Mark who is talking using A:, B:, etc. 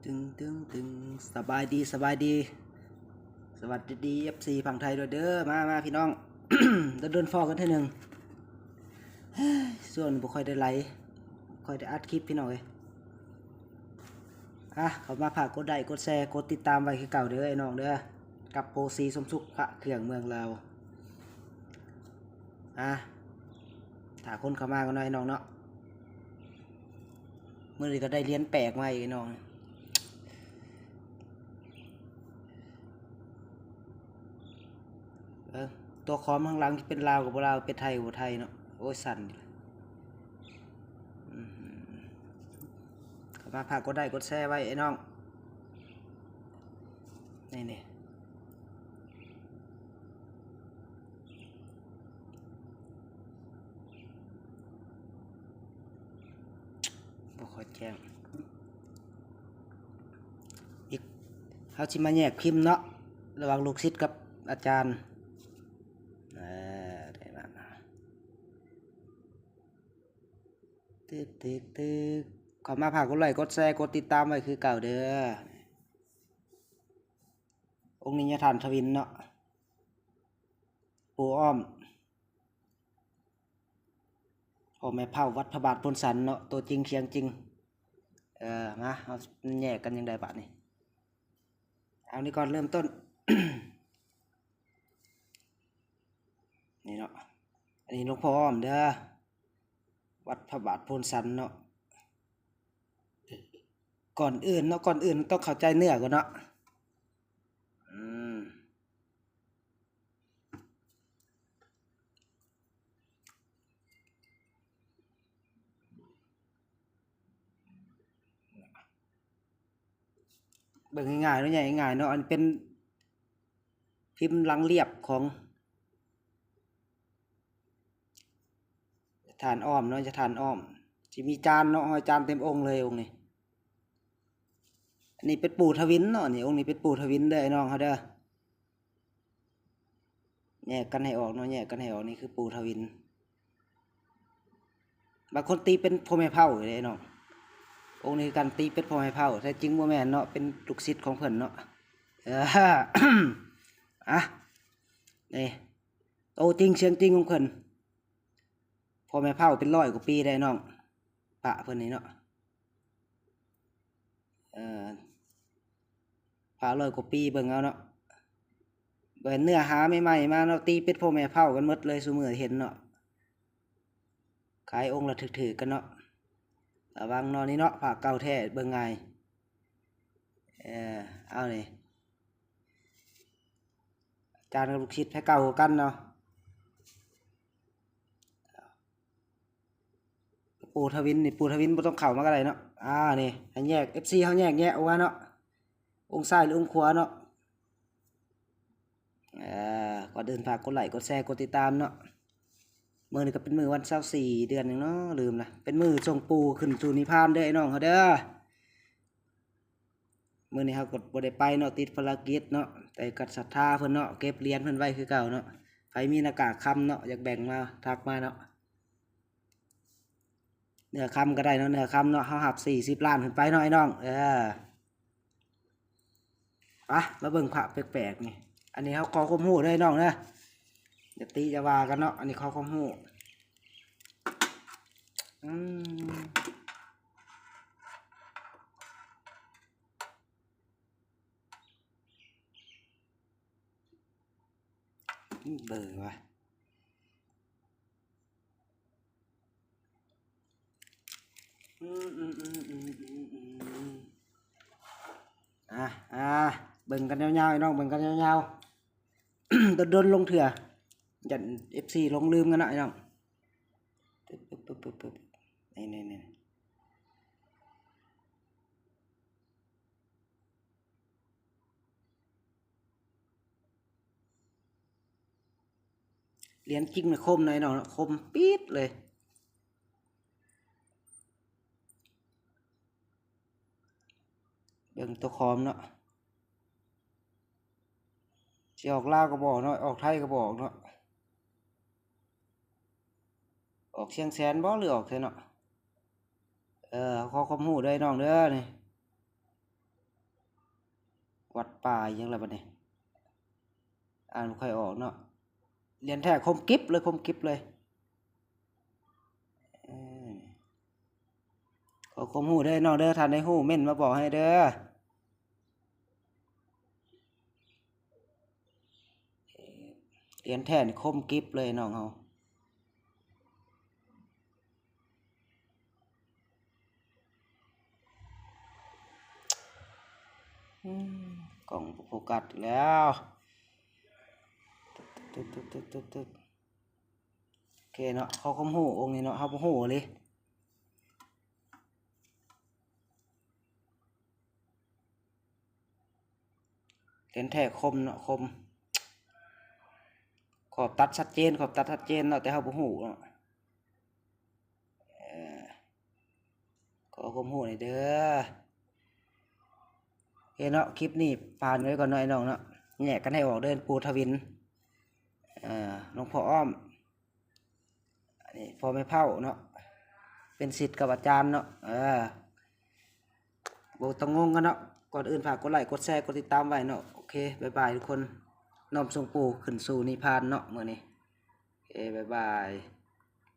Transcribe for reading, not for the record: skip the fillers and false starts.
A: ตึงสบายดีสวัสดีFC ฝั่งไทยด้วยเด้อมาพี่น้อง เดินฟอกันเท่านึงส่วนบุค่อยได้ไลฟ์ค่อยได้อัดคลิปพี่น้องเลยเขามาฝากกดไลค์กดแชร์กดติดตามไว้คือเก่าเด้อไอ้น้องเด้อกับโปรซีสมสุขพระเครื่องเมืองเราถ้าคนเข้ามาก็น้อยน้องเนาะเมื่อนี้ก็ได้เรียนแปลกมาอีกไอ้น้องตัวคอมข้างหลังที่เป็นลาวกับลาวเป็นไทยกับไทยเนาะโอ้ยสั่นเข้ามาฝากกดไลค์กดแชร์ไว้ไอ้น้องนี่บ่ขอแจ้งอีกเขาสิมาแยกพิมพ์เนาะระหว่างลูกศิษย์กับอาจารย์ได้มาตึกขอมาฝากกดไลค์กดแชร์กดติดตามไว้คือเก่าเด้อองค์นี้ทานทวินเนาะปู่อ้อมพ่อแม่เผาวัดพระบาทพนสันเนาะตัวจริงเสียงจริงมาเอาแยกกันยังไงบาดนี่เอานี่ก่อนเริ่มต้น นี่เนาะอันนี้หลวงพ่ออ้อมเด้อวัดพระบาทพนสันเนาะก่อนอื่นต้องเข้าใจเนื้อก่อนเนาะเบิ่งง่ายๆเนาะง่ายๆเนาะอันเป็นพิมพ์หลังเรียบของฐานอ้อมเนาะจะฐานอ้อมจะมีจานเนาะหอยจานเต็มองค์เลยองค์นี้อันนี้เป็นปู่ทวินเนาะนี่องค์นี้เป็นปู่ทวินเด้อไอ้น้องเขาเด้อแยกกันให้ออกเนาะแยกกันให้ออกนี่คือปู่ทวินบางคนตีเป็นพ่อแม่เผาเลยไอ้น้ององค์นี้กันตีเป็นพ่อแม่เผาแต่จริงบ่แม่นเนาะเป็นลูกศิษย์ของเพิ่นเนาะนี่โตจริงเสียงจริงของเพิ่นพ่อแม่เผาเป็น100 กว่าปีได้น้องปะเพิ่นนี่เนาะพา100 กว่าปีเบิ่งเอาเนาะเบิ่งเนื้อหาใหม่ๆมาเนาะตีเป็ดพ่อแม่เผากันหมดเลยซุมื้อเห็นเนาะขายองค์ละถึกๆกันเนาะระวังเนาะนี่เนาะผ้าเก่าแท้เบิ่งง่ายเอานี่จานกับลูกศิษย์ให้เก่ากันเนาะปู่ทวินนี่ปู่ทวินบ่ต้องเข้ามาก็ได้เนาะนี่ให้แยก FC เฮาแยกแยะออกมาเนาะองค์ซ้ายหรือองค์ขวาเนาะก่อนอื่นฝากกดไลค์กดแชร์กดติดตามเนาะมื้อนี้ก็เป็นมื้อวัน24เดือนนึงเนาะลืมละเป็นมื้อส่งปู่ขึ้นสู่นิพพานเด้อไอ้น้องเฮาเด้อมื้อนี้เฮาก็บ่ได้ไปเนาะติดภารกิจเนาะแต่ก็ศรัทธาเพิ่นเนาะเก็บเหรียญเพิ่นไว้คือเก่าเนาะใครมีหน้ากากคำเนาะอยากแบ่งมาทักมาเนาะเนื้อคำก็ได้เนาะเนื้อคำเนาะเฮาหับ40 ล้านขึ้นไปเนาะไอ้น้องมาเบิ่งพระแปลกๆนี่อันนี้เฮาขอความรู้เด้อไอ้น้องเด้ออย่าตีจะว่ากันเนาะอันนี้ขอความรู้เบื่อว่ะเบิ่งกันยาวๆไอ้น้องเบิ่งกันยาวๆโดนลงเถื่อยัน FC ลงลืมกันนะไอ้น้องปึ๊บนี่เหรียญจริงนะคมหน่อยน้องคมปี๊ดเลยเบิ่งตัวคอมเนาะสิออกลาวก็บอกเนาะออกไทยก็บอกเนาะออกเชียงแสนบ่หรือออกไทยเนาะขอความรู้ด้วยน้องเด้อนี่ วัดป่ายังไรบัดนี้อ่านบ่ค่อยออกเนาะเหรียญแท้คมกิ๊บเลยคมกิ๊บเลยขอความรู้เด้อน้องเด้อท่านได้รู้เม่นมาบอกให้เด้อเหรียญแท้นี่คมกิ๊บเลยน้องเฮากล่องโฟกัสอีกแล้วตึ๊ดโอเคเนาะเขาความรู้องค์นี้เนาะเฮาบ่รู้เลยเหรียญแท้คมเนาะคมขอบตัดชัดเจนขอบตัดชัดเจนเนาะแต่เฮาบ่รู้เนาะขอความรู้หน่อยเด้อโอเคเนาะคลิปนี้ผ่านไว้ก่อนหน่อยน้องเนาะแยกกันให้ออกเดินปูทวินหลวงพ่ออ้อมอันนี้พ่อไม่เผาเนาะเป็นศิษย์กับอาจารย์เนาะบ่ต้องงงกันเนาะก่อนอื่นฝากกดไลค์กดแชร์กดติดตามไว้เนาะโอเคบ๊ายบายทุกคนน้อมส่งปู่ขึ้นสู่นิพพานเนาะมื้อนี้โอเคบ๊ายบาย